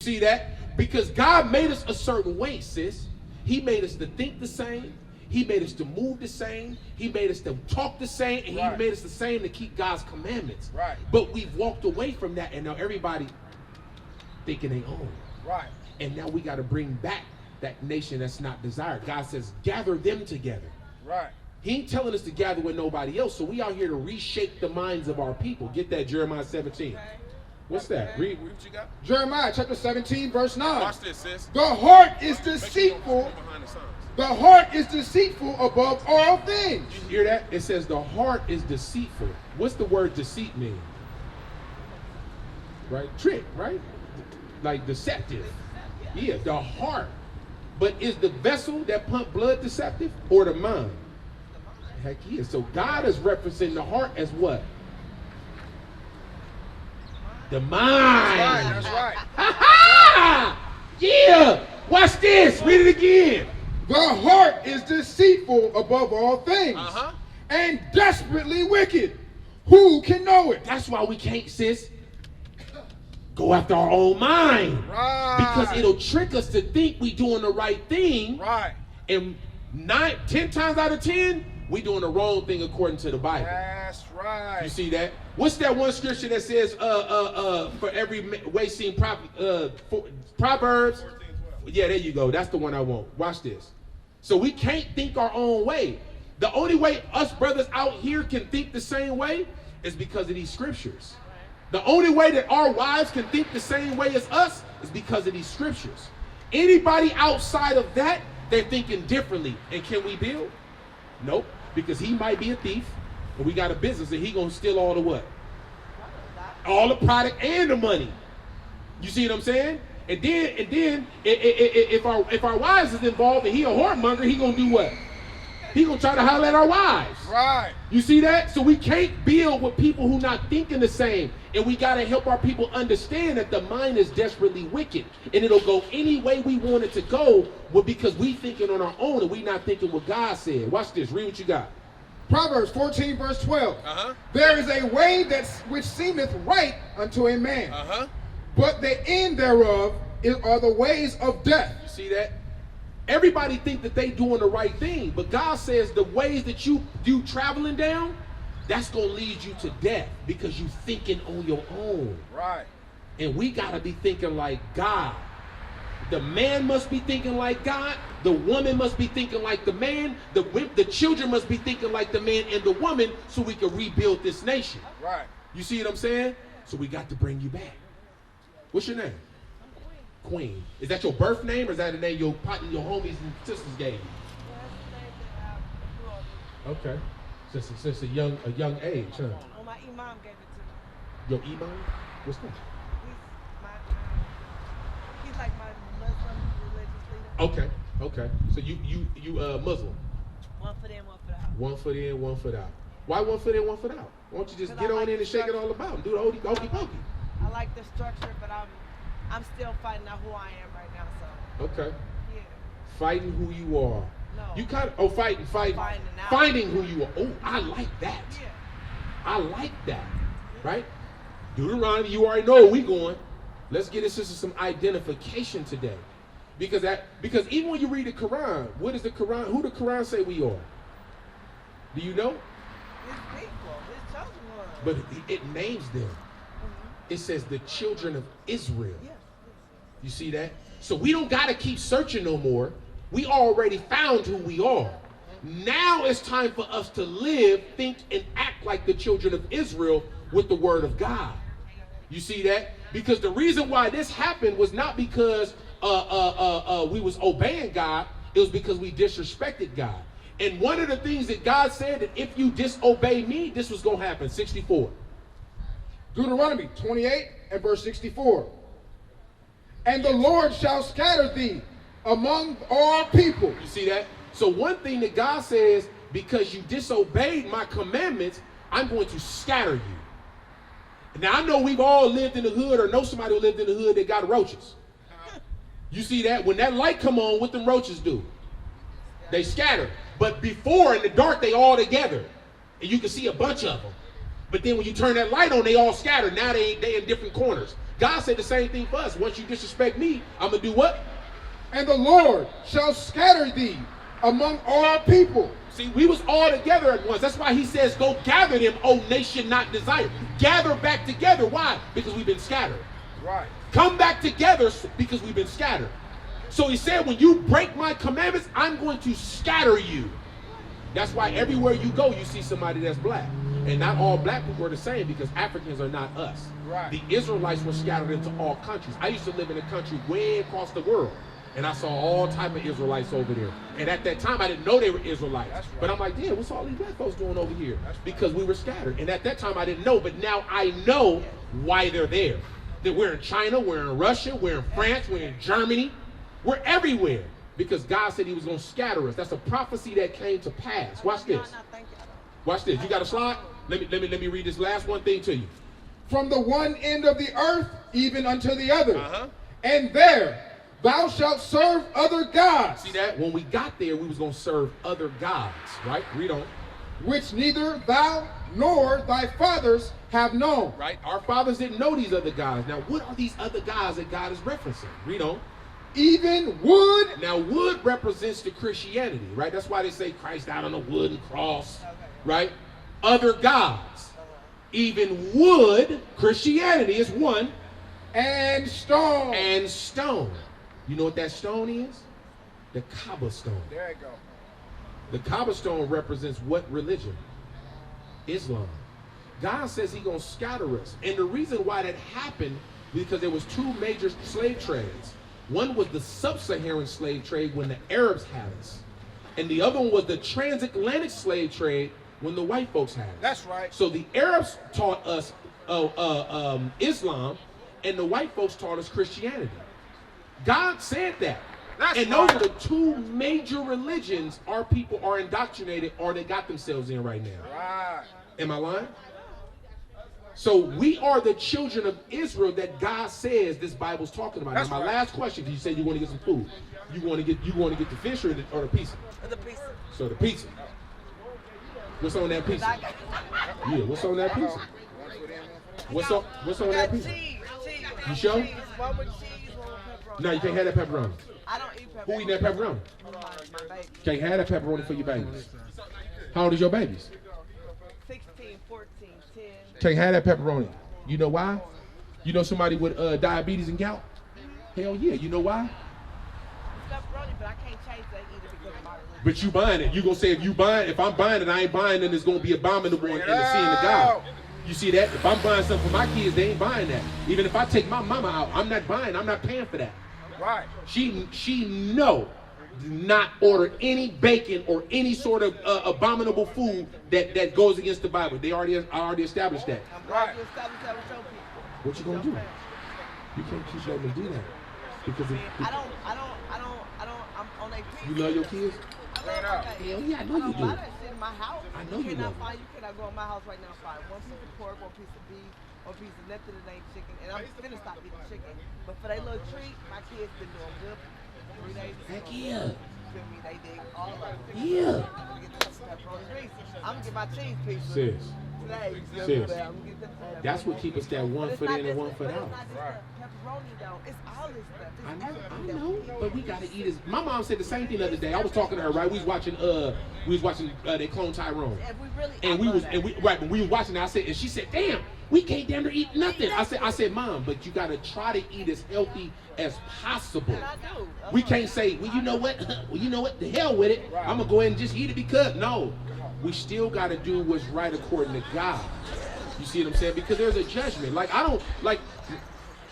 see that? Because God made us a certain way, sis. He made us to think the same. He made us to move the same. He made us to talk the same. And he made us the same to keep God's commandments. Right. But we've walked away from that, and now everybody thinking they own. Right. And now we got to bring back that nation that's not desired. God says, gather them together. Right. He ain't telling us to gather with nobody else. So we out here to reshape the minds of our people. Get that, Jeremiah 17. What's that? Read what you got. Jeremiah chapter 17, verse 9. Watch this, sis. The heart is deceitful. The heart is deceitful above all things. You hear that? It says the heart is deceitful. What's the word deceit mean? Right? Trick, right? Like deceptive. Yeah, the heart. But is the vessel that pump blood deceptive or the mind? Heck yeah. So God is referencing the heart as what? The mind. That's right. Ha ha! Yeah. Watch this. Read it again. The heart is deceitful above all things and desperately wicked. Who can know it? That's why we can't, sis, go after our own mind. Right. Because it'll trick us to think we doing the right thing. Right. And 10 times out of 10, we doing the wrong thing according to the Bible. That's right. You see that? What's that one scripture that says, for every way seen Proverbs? Yeah, there you go. That's the one I want. Watch this. So we can't think our own way. The only way us brothers out here can think the same way is because of these scriptures. The only way that our wives can think the same way as us is because of these scriptures. Anybody outside of that, they're thinking differently. And can we build? Nope. Because he might be a thief, and we got a business, and he gonna steal all the what? All the product and the money. You see what I'm saying? And then if our wives is involved and he a whoremonger, he gonna do what? He gonna try to holler at our wives. Right. You see that? So we can't build with people who not thinking the same. And we gotta help our people understand that the mind is desperately wicked. And it'll go any way we want it to go, but because we thinking on our own and we not thinking what God said. Watch this, read what you got. Proverbs 14, verse 12. There is a way which seemeth right unto a man. But the end thereof are the ways of death. You see that? Everybody think that they doing the right thing, but God says the ways that you traveling down, that's going to lead you to death because you thinking on your own. Right. And we got to be thinking like God. The man must be thinking like God. The woman must be thinking like the man. The children must be thinking like the man and the woman so we can rebuild this nation. Right. You see what I'm saying? So we got to bring you back. What's your name? Queen. Is that your birth name or is that the name your homies and sisters gave you? Okay. Since a young age, huh? Well, my imam gave it to me. Your imam? What's that? He's like my Muslim religious leader. Okay. So you Muslim? One foot in, one foot out. One foot in, one foot out. Why one foot in, one foot out? Why don't you just get on in and shake it all about and do the hokey pokey? I like the structure, but I'm still finding out who I am right now, so. Okay. Yeah. Fighting who you are. No. You kind of, finding who you are. Oh, I like that. Yeah. I like that. Right? Deuteronomy, you already know where we going. Let's get into some identification today. Because even when you read the Quran, what is the Quran? Who the Quran say we are? Do you know? It's people. It's chosen ones. But it names them. It says the children of Israel. Yes. You see that? So we don't got to keep searching no more. We already found who we are. Now it's time for us to live, think, and act like the children of Israel with the word of God. You see that? Because the reason why this happened was not because we was obeying God. It was because we disrespected God. And one of the things that God said that if you disobey me, this was going to happen. 64. Deuteronomy 28 and verse 64. And the Lord shall scatter thee among all people. You see that? So one thing that God says, because you disobeyed my commandments, I'm going to scatter you. Now I know we've all lived in the hood or know somebody who lived in the hood that got roaches. You see that? When that light come on, what them roaches do? They scatter. But before in the dark, they all together. And you can see a bunch of them. But then when you turn that light on, they all scatter. Now they in different corners. God said the same thing for us. Once you disrespect me, I'm going to do what? And the Lord shall scatter thee among all people. See, we was all together at once. That's why he says, go gather them, O nation not desired. Gather back together. Why? Because we've been scattered. Right. Come back together because we've been scattered. So he said, when you break my commandments, I'm going to scatter you. That's why everywhere you go, you see somebody that's black. And not all black people are the same, because Africans are not us. Right. The Israelites were scattered into all countries. I used to live in a country way across the world, and I saw all type of Israelites over there. And at that time, I didn't know they were Israelites. Right. But I'm like, damn, what's all these black folks doing over here? Because we were scattered. And at that time, I didn't know. But now I know why they're there. That we're in China, we're in Russia, we're in France, we're in Germany. We're everywhere. Because God said he was going to scatter us. That's a prophecy that came to pass. Watch this. Watch this. You got a slide? Let me read this last one thing to you. From the one end of the earth even unto the other. And there thou shalt serve other gods. See that? When we got there, we was going to serve other gods. Right? Read on. Which neither thou nor thy fathers have known. Right? Our fathers didn't know these other gods. Now, what are these other gods that God is referencing? Read on. Even wood. Now, wood represents the Christianity, right? That's why they say Christ died on a wooden cross, right? Other gods. Even wood, Christianity is one. And stone. And stone. You know what that stone is? The cobblestone. There you go. The cobblestone represents what religion? Islam. God says he's going to scatter us. And the reason why that happened, because there was two major slave trades. One was the sub-Saharan slave trade when the Arabs had us. And the other one was the transatlantic slave trade when the white folks had us. That's right. So the Arabs taught us Islam, and the white folks taught us Christianity. God said that. And those are the two major religions our people are indoctrinated or they got themselves in right now. Right. Am I lying? So we are the children of Israel that God says this Bible's talking about. That's now my right. last question, because you said you want to get some food. You want to get the fish or the pizza? The pizza. So the pizza. What's on that pizza? Yeah, what's on that pizza? What's on that pizza? Cheese. You sure? Cheese. One with cheese, one with pepperoni. No, you can't have that pepperoni. I don't eat pepperoni. Who eating that pepperoni? My baby. Can't have that pepperoni for your babies. How old is your babies? 16, 14, 10. Can't have that pepperoni. You know why? You know somebody with diabetes and gout? Hell yeah. You know why? It's pepperoni, but I can't change that either because of my religion. But you buying it. You gonna say if I'm buying it, I ain't buying it, then it's gonna be abominable in the seeing of God. You see that? If I'm buying something for my kids, they ain't buying that. Even if I take my mama out, I'm not paying for that. Right. She do not order any bacon or any sort of abominable food that goes against the Bible. I already established that. I'm glad you established that with your people. What you gonna do? You can't keep letting me do that. Because I don't, I'm on a piece. you love your kids? Hell yeah, I know you do. buy that shit in my house. I know you love it. You cannot go in my house right now and find one piece of pork, one piece of beef, one piece of nothing that ain't chicken. And I'm finna stop eating chicken. But for that little treat, my kids been doing good. 3 days. Heck yeah. Feel me? They dig all of it. Yeah. I'm gonna get some pepperoni grease. I'm gonna get my cheese pizza. Sis. Today. Sis. I'm gonna get the That's what keeps us that one foot in and one foot out. It's not just the pepperoni though. It's all this stuff. It's I everything that know, we eat. but we gotta eat it. My mom said the same thing the other day. I was talking to her, right? We was watching they clone Tyrone. And we really, And when we was watching it, I said, and she said, damn, we can't damn near eat nothing. I said, Mom, but you gotta try to eat as healthy as possible. And I do. We can't say, well, you know what? The hell with it. I'm gonna go ahead and just eat it because no. We still gotta do what's right according to God. You see what I'm saying? Because there's a judgment.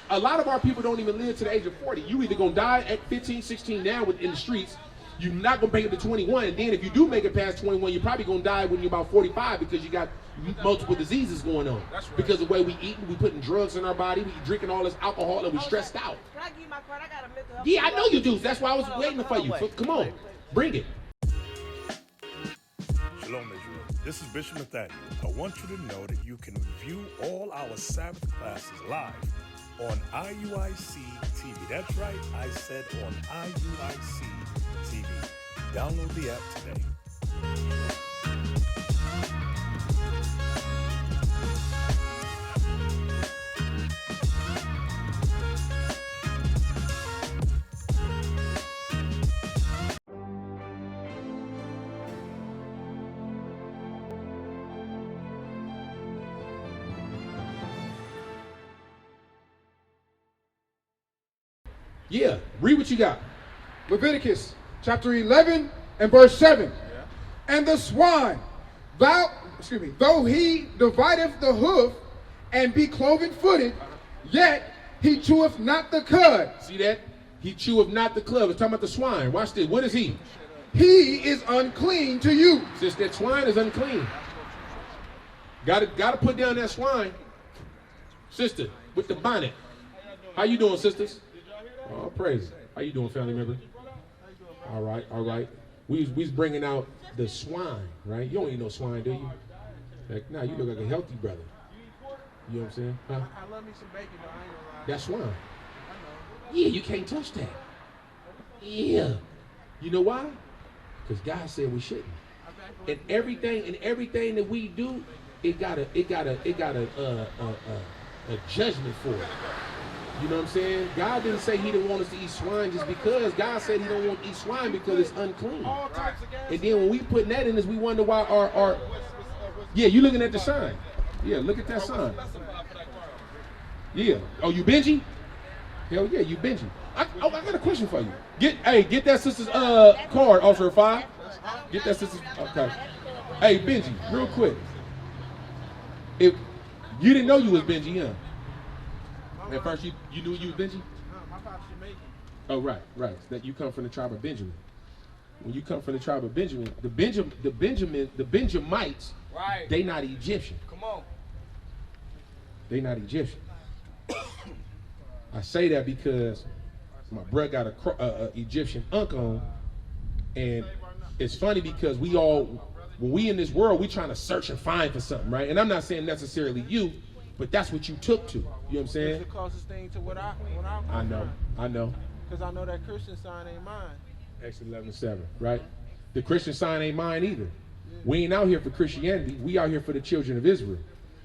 A lot of our people don't even live to the age of 40. You either gonna die at 15, 16 now in the streets. You're not gonna make it to 21. And then if you do make it past 21, you're probably gonna die when you're about 45 because you got multiple diseases going on. That's right. Because of the way we eat, we putting drugs in our body, we drinking all this alcohol, and we stressed out. Can I give you my card? I got a mental health. Yeah, I know you do. That's why I was waiting for you. So, come on, bring it. Shalom, Israel. This is Bishop Nathaniel. I want you to know that you can view all our Sabbath classes live on IUIC TV. That's right, I said on IUIC TV. Download the app today. Yeah, read what you got. Leviticus chapter 11 and verse 7. Yeah. And the swine, though he divideth the hoof and be cloven-footed, yet he cheweth not the cud. See that? He cheweth not the cud. It's talking about the swine. Watch this. What is he? He is unclean to you. Since that swine is unclean. Gotta put down that swine. Sister, with the bonnet. How you doing, sisters? Oh, praise. How you doing, family member? All right, all right. We's bringing out the swine, right? You don't eat no swine, do you? Like, nah, you look like a healthy brother. You know what I'm saying? Huh? I love me some bacon, though. I ain't gonna lie. That's swine. I know. Yeah, you can't touch that. Yeah. You know why? Because God said we shouldn't. And everything that we do, it got a judgment for it. You know what I'm saying? God didn't say he didn't want us to eat swine just because. God said he don't want to eat swine because it's unclean. And then when we put that in us, we wonder why our yeah, you looking at the sign. Yeah, look at that sign. Yeah. Oh, you Benji? Hell yeah, you Benji. I got a question for you. Get that sister's card, Officer 5. Get that sister's, okay. Hey, Benji, real quick. If you didn't know you was Benji, huh? At first you knew you was Benji? No, my father's Jamaican. Oh, right. That you come from the tribe of Benjamin. When you come from the tribe of Benjamin, the Benjamites, Right. they not Egyptian. Come on. They not Egyptian. I say that because my brother got a Egyptian uncle, and it's funny because when we in this world, we trying to search and find for something, right? And I'm not saying necessarily you, but that's what you took to. You know what I'm saying? It's the closest thing to what I know. Because I know that Christian sign ain't mine. Exodus 11:7, right? The Christian sign ain't mine either. We ain't out here for Christianity. We out here for the children of Israel.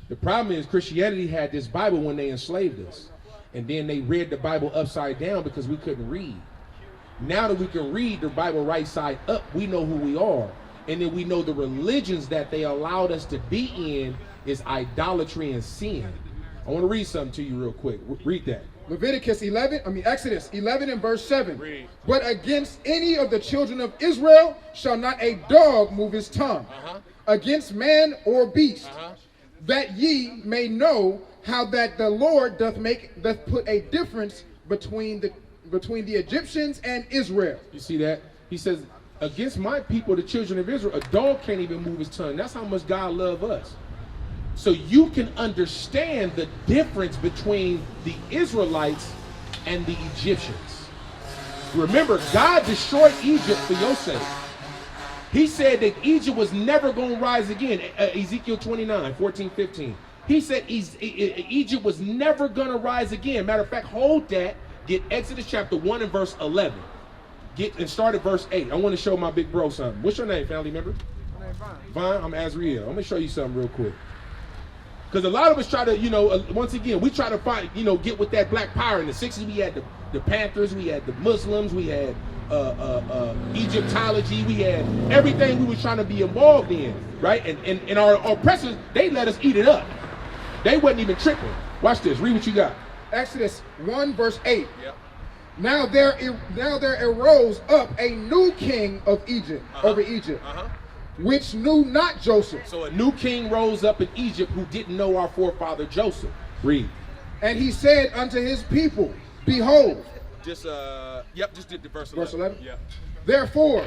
The problem is Christianity had this Bible when they enslaved us. And then they read the Bible upside down because we couldn't read. Now that we can read the Bible right side up, we know who we are. And then we know the religions that they allowed us to be in is idolatry and sin. I want to read something to you real quick. Read that. Exodus 11 and verse 7. Read. But against any of the children of Israel shall not a dog move his tongue against man or beast, that ye may know how that the Lord doth put a difference between the Egyptians and Israel. You see that? He says, against my people, the children of Israel, a dog can't even move his tongue. That's how much God loves us. So you can understand the difference between the Israelites and the Egyptians. Remember, God destroyed Egypt for your sake. He said that Egypt was never going to rise again. Ezekiel 29:14-15. He said Egypt was never going to rise again. Matter of fact, hold that. Get Exodus chapter 1 and verse 11. And start at verse 8. I want to show my big bro something. What's your name, family member? My name's Vine. Vine, I'm Azriel. I'm going to show you something real quick. Because a lot of us try to, once again, we try to find, get with that black power. In the 60s, we had the Panthers, we had the Muslims, we had Egyptology, we had everything we were trying to be involved in, right? And our oppressors, they let us eat it up. They wasn't even tripping. Watch this. Read what you got. Exodus 1 verse 8. Yep. Now there arose up a new king of Egypt, over Egypt, which knew not Joseph. So a new king rose up in Egypt who didn't know our forefather Joseph. Read. And he said unto his people, behold. Just did the verse 11. Verse 11? Yep. Therefore,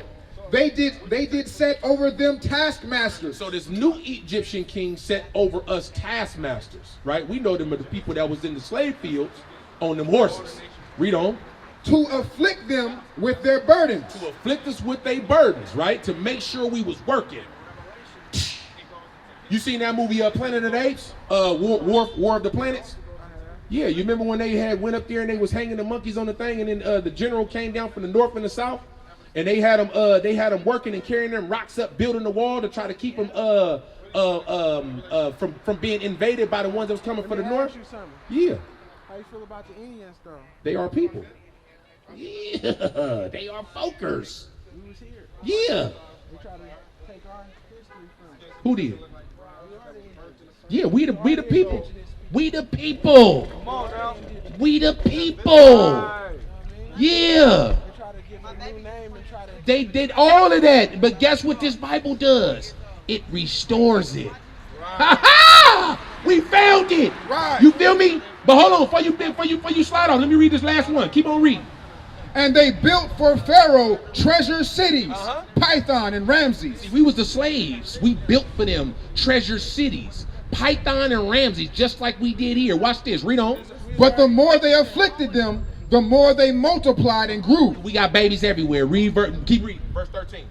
they did set over them taskmasters. So this new Egyptian king set over us taskmasters, right? We know them are the people that was in the slave fields on them horses. Read on. To afflict them with their burdens. To afflict us with their burdens, right? To make sure we was working. You seen that movie Planet of the Apes? War of the Planets? Yeah, you remember when they went up there and they was hanging the monkeys on the thing, and then the general came down from the north and the south, and they had them working and carrying them rocks up, building the wall to try to keep them from being invaded by the ones that was coming from the north. Yeah. How you feel about the Indians, though? They are people. Yeah, they are folkers. We was here. Yeah. They try to take our history from us. Who did? We are the indigenous. Yeah, we the people. We the people. Come on, now. We the people. Right. Yeah. They try to give it a new name and try to. They did all of that. But guess what this Bible does? It restores it. Ha ha! We found it. Right. You feel me? But hold on, before you slide on, let me read this last one. Keep on reading. And they built for Pharaoh treasure cities, Python and Ramses. We was the slaves. We built for them treasure cities, Python and Ramses, just like we did here. Watch this. Read on. But the more they afflicted them, the more they multiplied and grew. We got babies everywhere. Keep reading. Verse 13.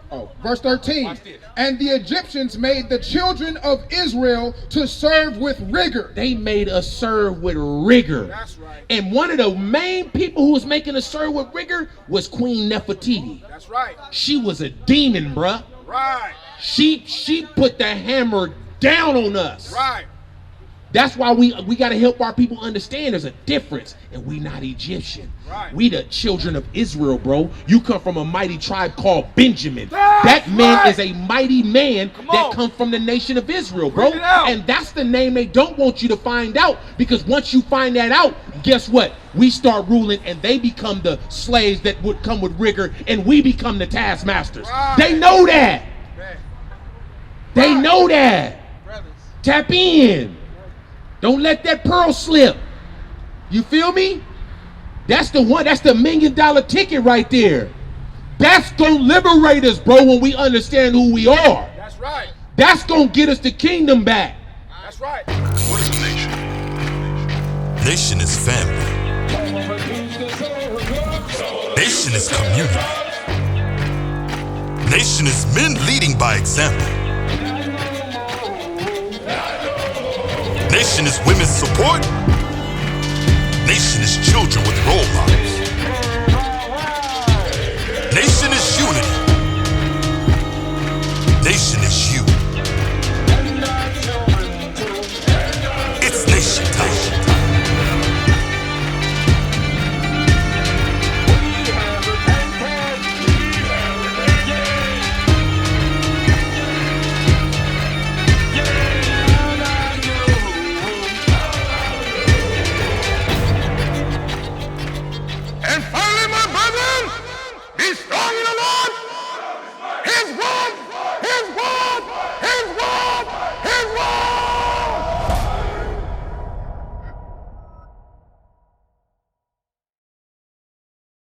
Oh, verse 13. Watch this. And the Egyptians made the children of Israel to serve with rigor. They made us serve with rigor. That's right. And one of the main people who was making us serve with rigor was Queen Nefertiti. That's right. She was a demon, bruh. Right. She put the hammer down on us. Right. That's why we got to help our people understand there's a difference, and we not Egyptian. Right. We the children of Israel, bro. You come from a mighty tribe called Benjamin. That man is a mighty man that comes from the nation of Israel, bro. And that's the name they don't want you to find out, because once you find that out, guess what? We start ruling, and they become the slaves that would come with rigor, and we become the taskmasters. Right. They know that. Man. They know that. Brothers. Tap in. Don't let that pearl slip. You feel me? That's the one. That's the $1 million ticket right there. That's gonna liberate us, bro, when we understand who we are. That's right. That's gonna get us the kingdom back. That's right. What is a nation? Nation is family. Nation is community. Nation is men leading by example. Nation is women's support. Nation is children with role models.